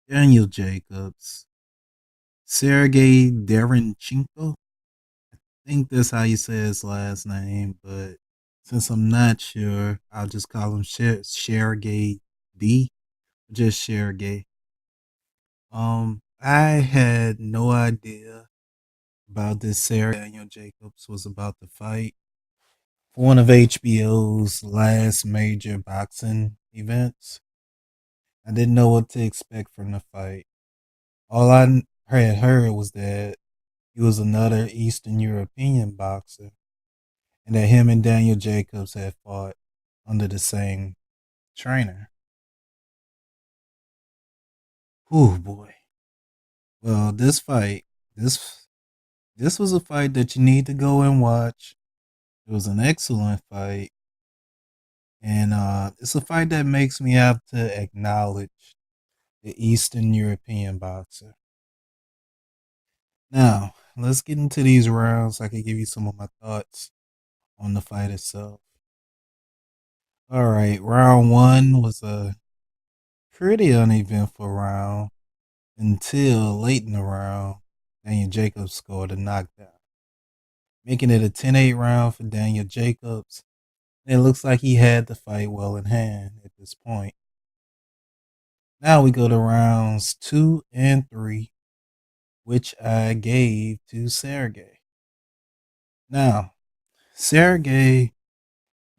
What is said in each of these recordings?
Daniel Jacobs, Sergey Derenchenko. I think that's how you say his last name, but since I'm not sure, I'll just call him Sergey D. Just Sergey. I had no idea about this Sergey Daniel Jacobs was about to fight for one of HBO's last major boxing events. I didn't know what to expect from the fight. All had heard was that he was another Eastern European boxer, and that him and Daniel Jacobs had fought under the same trainer. Oh boy. Well, this this was a fight that you need to go and watch. It was an excellent fight, and it's a fight that makes me have to acknowledge the Eastern European boxer. Now, let's get into these rounds. I can give you some of my thoughts on the fight itself. All right, round one was a pretty uneventful round until late in the round. Daniel Jacobs scored a knockdown, making it a 10-8 round for Daniel Jacobs. And it looks like he had the fight well in hand at this point. Now we go to rounds 2 and 3, which I gave to Sergey. Now, Sergey,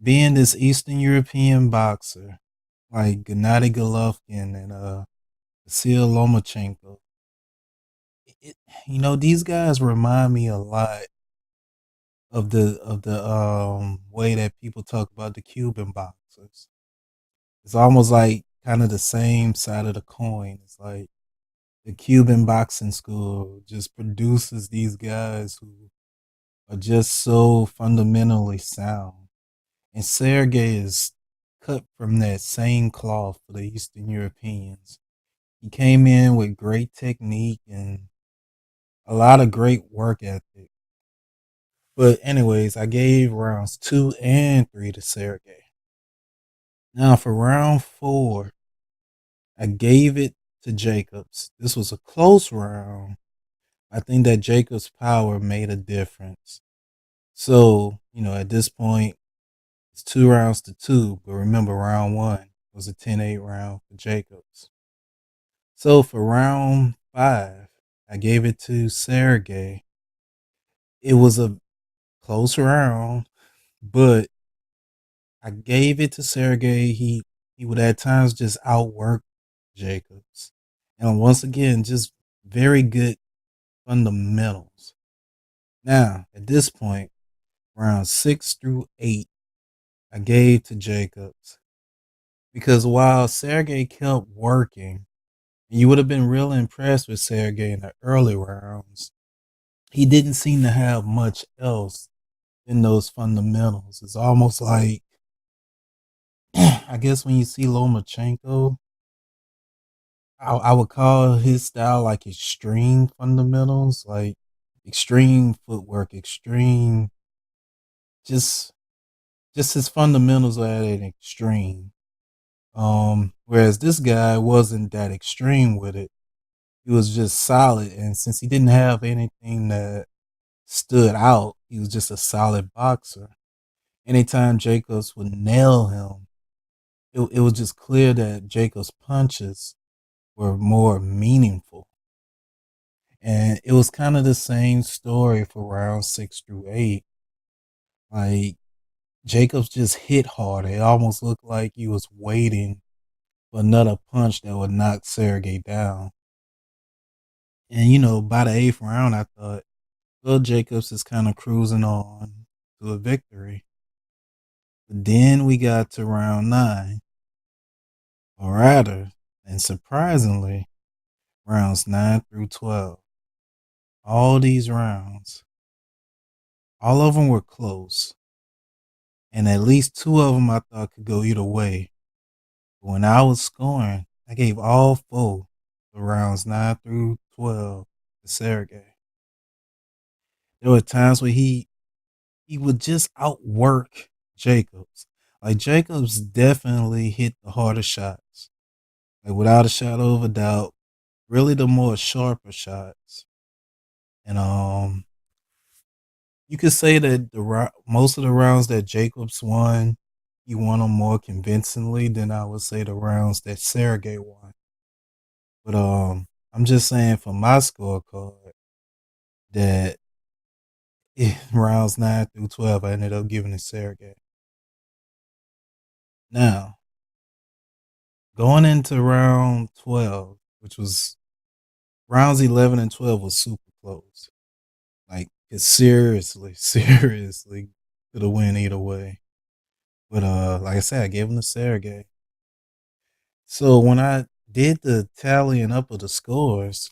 being this Eastern European boxer like Gennady Golovkin and Vasil Lomachenko, it, these guys remind me a lot of the way that people talk about the Cuban boxers. It's almost like kind of the same side of the coin. It's like the Cuban boxing school just produces these guys who are just so fundamentally sound. And Sergey is cut from that same cloth for the Eastern Europeans. He came in with great technique and a lot of great work ethic. But anyways, I gave rounds 2 and 3 to Sergey. Now for round 4, I gave it to Jacobs. This was a close round. I think that Jacobs' power made a difference. So, at this point, it's 2 rounds to 2. But remember, round one was a 10-8 round for Jacobs. So for round 5, I gave it to Sergey. It was a close round, but I gave it to Sergey. He would at times just outwork Jacobs. And once again, just very good fundamentals. Now, at this point, round 6 through 8, I gave to Jacobs. Because while Sergey kept working, and you would have been real impressed with Sergey in the early rounds, he didn't seem to have much else in those fundamentals. It's almost like, I guess when you see Lomachenko, I would call his style like extreme fundamentals, like extreme footwork, extreme, just just his fundamentals are at an extreme. Whereas this guy wasn't that extreme with it. He was just solid, and since he didn't have anything that stood out, he was just a solid boxer. Anytime Jacobs would nail him, it was just clear that Jacobs' punches were more meaningful. And it was kind of the same story for round 6 through 8. Like, Jacobs just hit hard. It almost looked like he was waiting for another punch that would knock Sergey down. And, by the 8th round, I thought, well, Jacobs is kind of cruising on to a victory. But then we got to round 9, or rather, and surprisingly, rounds 9 through 12. All these rounds, all of them were close. And at least 2 of them I thought could go either way. But when I was scoring, I gave all 4 the rounds 9 through 12 to Sergey. There were times where he would just outwork Jacobs. Like, Jacobs definitely hit the harder shots. Like, without a shadow of a doubt, really the more sharper shots. And you could say that most of the rounds that Jacobs won, he won them more convincingly than I would say the rounds that Sergey won. But I'm just saying for my scorecard that in rounds 9 through 12, I ended up giving to Sergey. Now, going into round 12, which was rounds 11 and 12 was super close. Like, it seriously could have went either way. But like I said, I gave him to Sergey. So when I did the tallying up of the scores,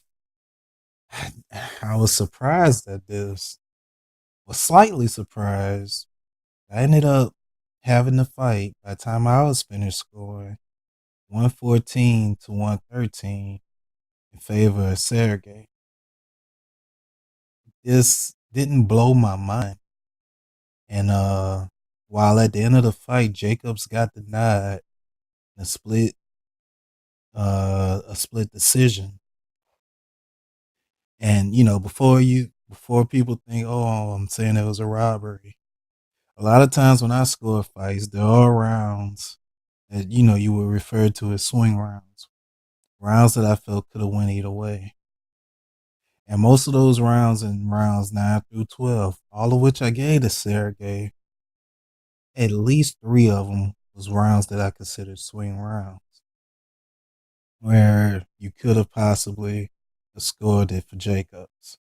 I was surprised at this. Was slightly surprised. I ended up having the fight by the time I was finished scoring 114 to 113 in favor of Sergey. This didn't blow my mind. And while at the end of the fight, Jacobs got the nod, a split decision. And before people think, oh, I'm saying it was a robbery. A lot of times when I score fights, there are rounds that you would refer to as swing rounds, rounds that I felt could have went either way. And most of those rounds in rounds 9 through 12, all of which I gave to Sergey, at least 3 of them was rounds that I considered swing rounds, where you could have possibly scored it for Jacobs.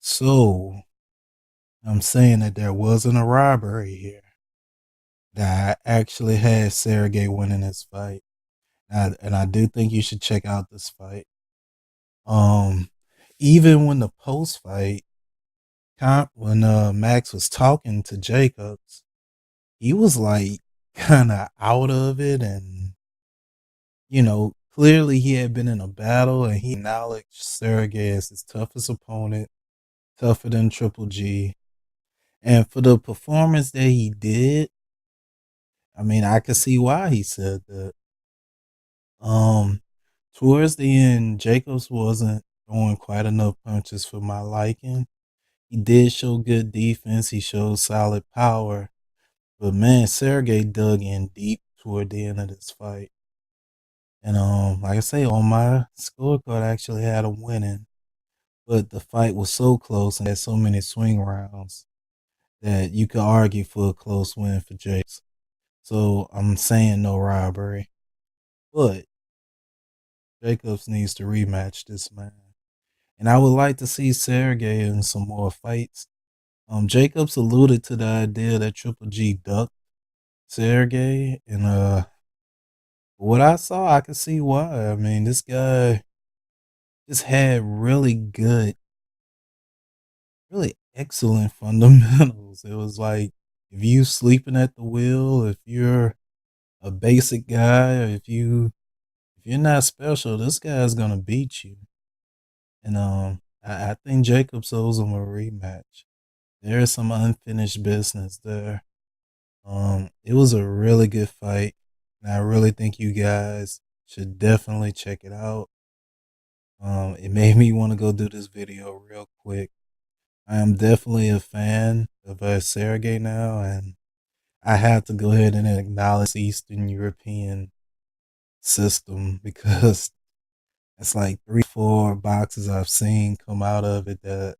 So I'm saying that there wasn't a robbery here. That I actually had Sergey winning this fight. And I do think you should check out this fight. Um, Even when the post fight, when Max was talking to Jacobs, he was like kind of out of it, and clearly he had been in a battle, and he acknowledged Sergey as his toughest opponent, tougher than Triple G. And for the performance that he did, I mean, I could see why he said that. Um, Towards the end, Jacobs wasn't throwing quite enough punches for my liking. He did show good defense. He showed solid power. But man, Sergey dug in deep toward the end of this fight. And like I say, on my scorecard, I actually had him winning. But the fight was so close and had so many swing rounds that you could argue for a close win for Jacobs. So I'm saying no robbery. But Jacobs needs to rematch this man. And I would like to see Sergey in some more fights. Jacobs alluded to the idea that Triple G ducked Sergey, and what I saw, I could see why. I mean, this guy just had really good, really excellent fundamentals. It was like if you sleeping at the wheel, if you're a basic guy, or if you're not special, this guy's gonna beat you. And I think Jacobs owes him a rematch. There is some unfinished business there. It was a really good fight, and I really think you guys should definitely check it out. It made me want to go do this video real quick. I am definitely a fan of Sergey now, and I have to go ahead and acknowledge the Eastern European system because it's like 3, 4 boxes I've seen come out of it that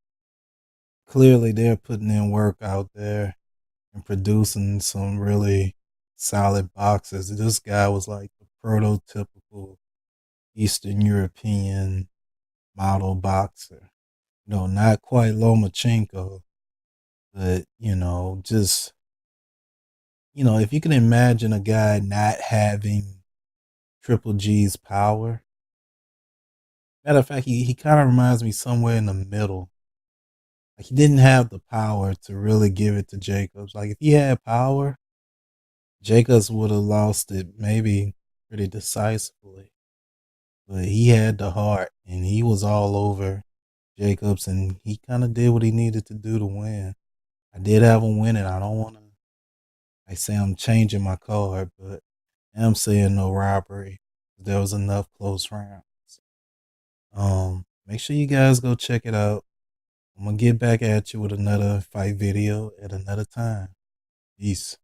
clearly they're putting in work out there and producing some really solid boxers. This guy was like the prototypical Eastern European model boxer. Not quite Lomachenko, but just if you can imagine a guy not having Triple G's power. Matter of fact, he kind of reminds me somewhere in the middle. Like he didn't have the power to really give it to Jacobs. Like if he had power, Jacobs would have lost it maybe pretty decisively. But he had the heart and he was all over Jacobs and he kind of did what he needed to do to win. I did have him winning. I don't want to say I'm changing my card, but I'm saying no robbery. There was enough close rounds. Make sure you guys go check it out. I'm gonna get back at you with another fight video at another time. Peace.